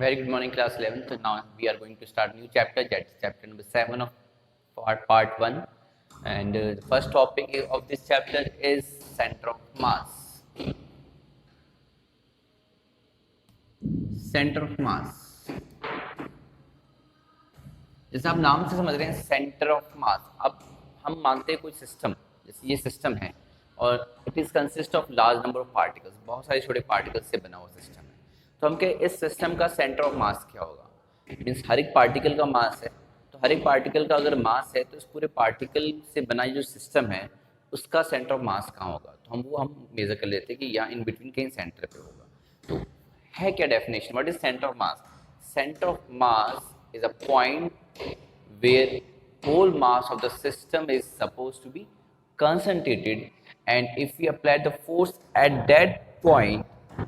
Very good morning, class 11th. So now we are going to start new chapter. That's chapter number 7 of part 1. And the first topic of this chapter is center of mass. Center of mass. जैसे आप नाम से समझ रहे हैं centre of मास. अब हम मानते हैं कोई सिस्टम, जैसे ये सिस्टम है और it is consist of large number of particles, बहुत सारे छोटे पार्टिकल्स से बना हुआ सिस्टम है. तो हम कहें इस सिस्टम का सेंटर ऑफ मास क्या होगा. मीन्स हर एक पार्टिकल का मास है, तो हर एक पार्टिकल का अगर मास है तो इस पूरे पार्टिकल से बना जो सिस्टम है उसका सेंटर ऑफ मास कहाँ होगा. तो हम मेजर कर लेते हैं कि यहाँ इन बिटवीन कहीं सेंटर पे होगा. तो है क्या definition, what is centre of mass. Centre of mass is a point where whole mass of the system is supposed to be concentrated, and if we apply the force at that point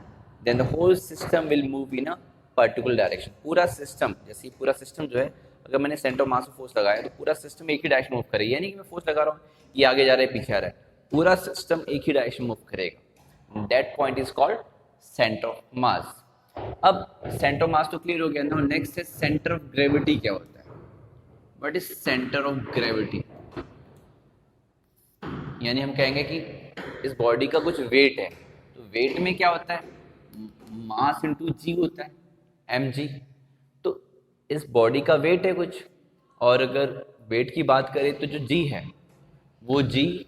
then the whole system will move in a particular direction. पूरा system, जैसे पूरा system जो है, अगर मैंने centre of मास में force लगाया तो पूरा सिस्टम एक ही डायरेक्शन मूव करेगा. यानी कि मैं फोर्स लगा रहा हूँ, ये आगे जा रहा है पीछे आ रहा है, पूरा सिस्टम एक ही डायरेक्शन मूव करेगा. That point is called centre of मास. अब सेंटर ऑफ मास तो क्लियर हो गया ना. नेक्स्ट है सेंटर ऑफ ग्रेविटी. क्या होता है, what is centre of gravity. यानी हम कहेंगे कि इस बॉडी का कुछ वेट है, तो वेट में क्या होता है, मास इंटू जी होता है, mg. तो इस बॉडी का वेट है कुछ, और अगर वेट की बात करें तो जो जी है वो जी,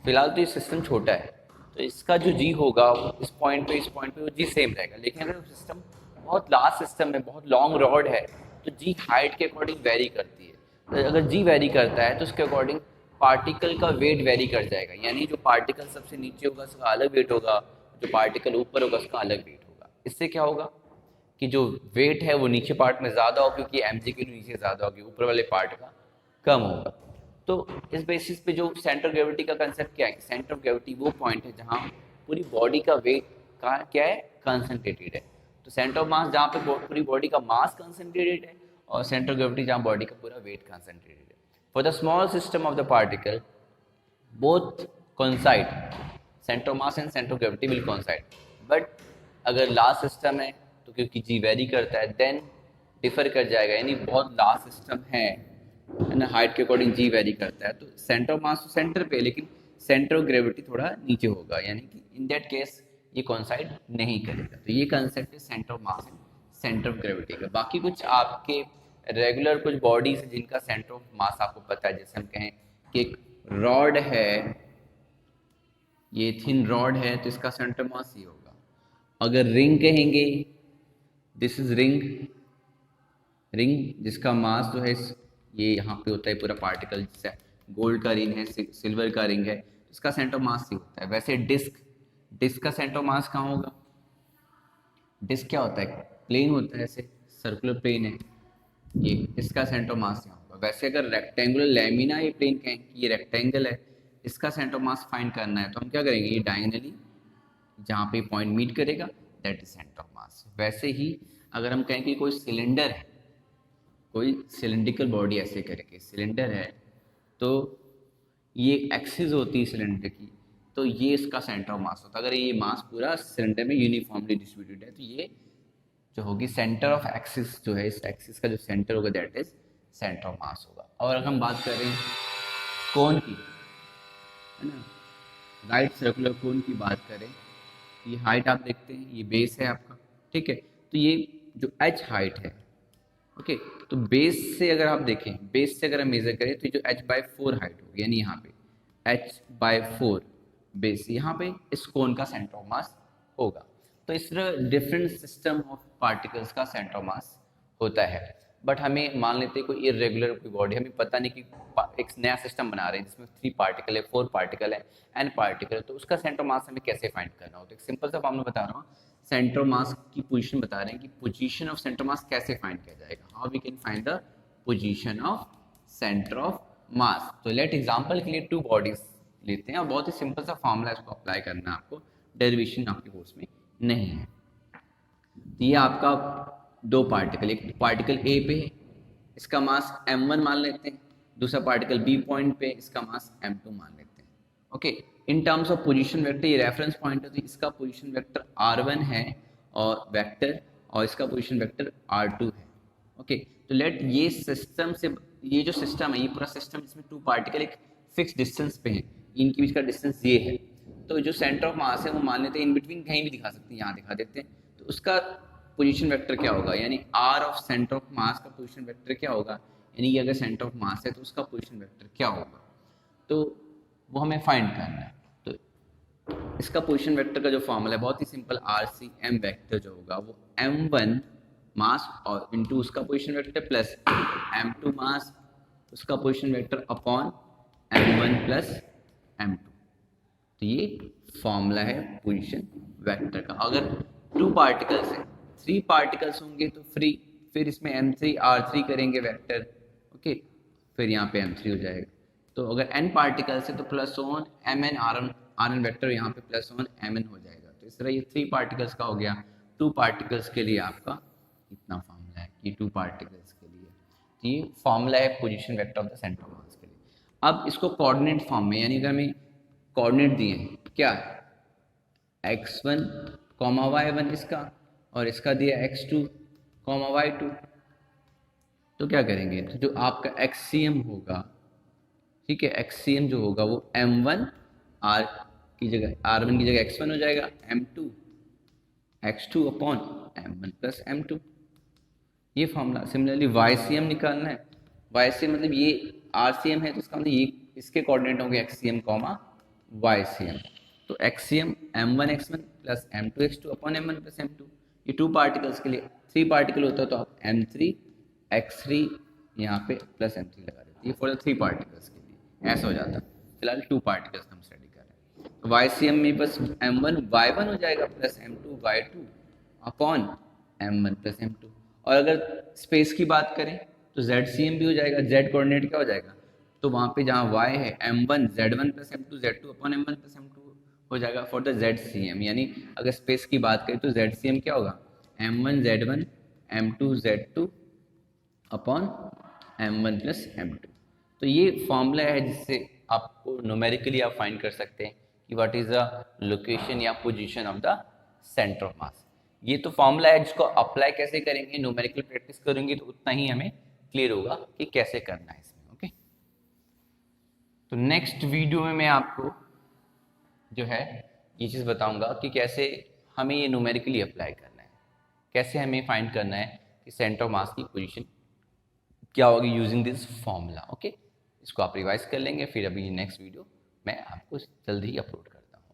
फिलहाल तो ये सिस्टम छोटा है तो इसका जो जी होगा इस पॉइंट पे वो जी सेम रहेगा. लेकिन अगर सिस्टम बहुत लार्ज सिस्टम है, बहुत लॉन्ग रॉड है, तो जी हाइट के अकॉर्डिंग वेरी करती है. तो अगर जी वेरी करता है तो उसके अकॉर्डिंग पार्टिकल का वेट वेरी कर जाएगा. यानी जो पार्टिकल सबसे नीचे होगा उसका अलग वेट होगा, जो पार्टिकल ऊपर होगा उसका अलग वेट होगा. इससे क्या होगा कि जो वेट है वो नीचे पार्ट में ज़्यादा हो, क्योंकि एम जी के नीचे ज़्यादा होगी, ऊपर वाले पार्ट का कम होगा. तो इस बेसिस पे जो सेंटर ऑफ ग्रेविटी का कंसेप्ट क्या है, सेंटर ऑफ ग्रेविटी वो पॉइंट है जहाँ पूरी बॉडी का वेट का क्या है, कंसंट्रेटेड है. तो सेंटर ऑफ मास जहाँ पे पूरी बॉडी का मास कंसंट्रेटेड है, और सेंटर ऑफ ग्रेविटी जहाँ बॉडी का पूरा वेट कंसंट्रेटेड है. For the small system of the particle both coincide, centre of mass and centre of gravity will coincide. But अगर लार्ज सिस्टम है तो क्योंकि जी वेरी करता है देन डिफर कर जाएगा. यानी बहुत लार्ज सिस्टम है ना, हाइट के अकॉर्डिंग जी वेरी करता है, तो सेंटर ऑफ मास तो सेंटर पे, लेकिन सेंटर ऑफ ग्रेविटी थोड़ा नीचे होगा. यानी कि इन दैट केस ये कोइंसाइड नहीं करेगा. तो ये कंसेप्ट है centre of mass and centre of gravity का. बाकी कुछ आपके रेगुलर कुछ बॉडीज है जिनका सेंटर ऑफ मास आपको पता है. जैसे हम कहें कि एक रॉड है, ये थिन रॉड है, तो इसका सेंटर मास ये होगा. अगर रिंग कहेंगे, दिस इज रिंग, जिसका मास जो है ये यहाँ पे होता है पूरा पार्टिकल. जैसे गोल्ड का रिंग है, सिल्वर का रिंग है, इसका सेंटर ऑफ मास ही होता है. वैसे डिस्क का सेंटर ऑफ मास कहाँ होगा. डिस्क क्या होता है, प्लेन होता है, ऐसे सर्कुलर प्लेन है, ये इसका सेंटर ऑफ मास यहाँ होगा. वैसे अगर रेक्टेंगुलर लैमिना ये प्लेन कहें कि ये रेक्टेंगल है, इसका सेंटर ऑफ मास फाइंड करना है, तो हम क्या करेंगे, ये डायगोनली जहाँ पे पॉइंट मीट करेगा दैट इज सेंटर ऑफ मास. वैसे ही अगर हम कहें कि कोई सिलेंडर है, कोई सिलेंड्रिकल बॉडी ऐसे करके सिलेंडर है, तो ये एक्सिस होती है सिलेंडर की, तो ये इसका सेंटर ऑफ मास होता है. अगर ये मास पूरा सिलेंडर में यूनिफॉर्मली डिस्ट्रीब्यूटेड है तो ये जो होगी सेंटर ऑफ एक्सिस, जो है इस एक्सिस का जो सेंटर होगा दैट इज सेंटर ऑफ मास होगा. और अगर हम बात करें कोन की, है ना, राइट सर्कुलर कोन की बात करें, ये हाइट आप देखते हैं, ये बेस है आपका, ठीक है. तो ये जो एच हाइट है, ओके, तो बेस से अगर आप देखें, बेस से अगर हम मेजर करें तो जो h/4 हाइट होगी, यानी यहाँ पे h/4 बेस, यहाँ पे इस कोन का सेंटर ऑफ मास होगा. तो इस तरह डिफरेंट सिस्टम ऑफ पार्टिकल्स का सेंटर ऑफ मास होता है. बट हमें मान लेते हैं कोई इरेगुलर कोई बॉडी, हमें पता नहीं कि एक नया सिस्टम बना रहे हैं जिसमें 3 पार्टिकल है, 4 पार्टिकल है, n पार्टिकल है, तो उसका सेंटर ऑफ मास हमें कैसे फाइंड करना हो. तो एक सिंपल सा फॉर्मूला बता रहा हूँ, सेंटर ऑफ मास की पोजीशन बता रहे हैं कि पोजीशन ऑफ सेंटर मास कैसे फाइंड किया जाएगा, how we can find the position of centre of mass. तो लेट एग्जांपल के लिए 2 बॉडीज लेते हैं, और बहुत ही सिंपल सा फॉर्मूला इसको अप्लाई करना है आपको, डेरिवेशन आपके कोर्स में नहीं है. तो ये आपका 2 पार्टिकल, एक पार्टिकल ए पे है, इसका मास m1 मान लेते हैं, दूसरा पार्टिकल बी पॉइंट पे, इसका मास m2 मान लेते हैं. Okay, in terms of position vector, ये रेफरेंस पॉइंट है तो इसका पोजीशन वेक्टर r1 है और वेक्टर, और इसका पोजीशन वेक्टर R2 है। ओके, तो लेट ये सिस्टम से, ये जो सिस्टम है, ये पूरा सिस्टम इसमें 2 पार्टिकल एक फिक्स डिस्टेंस पे हैं, इनके बीच का डिस्टेंस ये है। तो जो सेंटर ऑफ मास है वो मान लेते हैं इन बिटवीन कहीं भी दिखा सकते हैं, यहाँ दिखा देते हैं। तो उसका पोजीशन वेक्टर क्या होगा, यानी r of centre of mass का पोजीशन वेक्टर क्या होगा, यानी कि अगर सेंटर ऑफ मास है तो उसका पोजीशन वेक्टर क्या होगा, तो वो हमें फाइंड करना है। तो इसका पोजीशन वेक्टर का जो फॉर्मूला है बहुत ही simple, R C M vector जो होगा वो m1 मास और इनटू उसका पोजीशन वेक्टर प्लस m2 मास उसका position vector upon m1 plus m2। तो ये फॉर्मूला है पोजीशन वेक्टर का। अगर 2 पार्टिकल्स हैं, 3 पार्टिकल्स होंगे तो फिर इसमें m3 r3 करेंगे वेक्टर। ओके, फिर यहाँ पे m3 हो जाएगा। तो अगर n पार्टिकल्स है तो plus on mn rn vector यहाँ पे प्लस ऑन mn हो जाएगा। तो इस तरह ये 3 पार्टिकल्स का हो गया। 2 पार्टिकल्स के लिए आपका इतना फॉर्मूला है कि 2 पार्टिकल्स के लिए। तो ये फॉर्मूला है position vector of the centre of मास के लिए। अब इसको कोऑर्डिनेट फॉर्म में, यानी कि हमें कोऑर्डिनेट दिए हैं क्या, x1 y1 इसका, और इसका दिया x2 y2। तो क्या करेंगे, तो जो आपका एक्सियम होगा, ठीक है, एक्सियम जो होगा वो m1 r की जगह r1 की जगह x1 हो जाएगा, m2 x2 upon m1 plus m2। ये फॉर्मूला। सिमिलरली YCM निकालना है, YCM मतलब ये RCM है तो इसका मतलब ये इसके कोऑर्डिनेट होंगे एक्सियम कॉमा YCM। तो axiom m1 x1 plus m2 x2 upon m1 plus m2। ये 2 पार्टिकल्स के लिए, 3 पार्टिकल होता तो आप m3 x3 यहाँ पे प्लस m3 लगा देते, ये फॉर द 3 पार्टिकल्स के लिए ऐसा हो जाता। फिलहाल 2 पार्टिकल्स हम स्टडी कर रहे हैं। तो YCM में बस m1 y1 हो जाएगा plus m2 y2 upon m1 plus m2। और अगर स्पेस की बात करें तो ZCM भी हो जाएगा। Z कोऑर्डिनेट क्या हो जाएगा, तो वहाँ पे जहाँ y है m1 z1 plus m2 z2 upon m1 plus m2 हो जाएगा फॉर द ZCM। यानी अगर स्पेस की बात करें तो ZCM क्या होगा, m1 z1 m2 z2 upon m1 plus m2। तो ये फॉर्मूला है जिससे आपको न्यूमेरिकली आप फाइंड कर सकते हैं कि व्हाट इज द लोकेशन या position of the centre of मास। ये तो फॉर्मूला है जिसको अप्लाई कैसे करेंगे, न्यूमेरिकल प्रैक्टिस करेंगे तो उतना ही हमें क्लियर होगा कि कैसे करना है इसमें। ओके, तो नेक्स्ट वीडियो में मैं आपको जो है ये चीज़ बताऊंगा कि कैसे हमें ये न्यूमेरिकली अप्लाई करना है, कैसे हमें फाइंड करना है कि सेंटर ऑफ मास की पोजीशन क्या होगी यूजिंग दिस फॉर्मूला। ओके, इसको आप रिवाइज कर लेंगे, फिर अभी नेक्स्ट वीडियो मैं आपको जल्दी ही अपलोड कर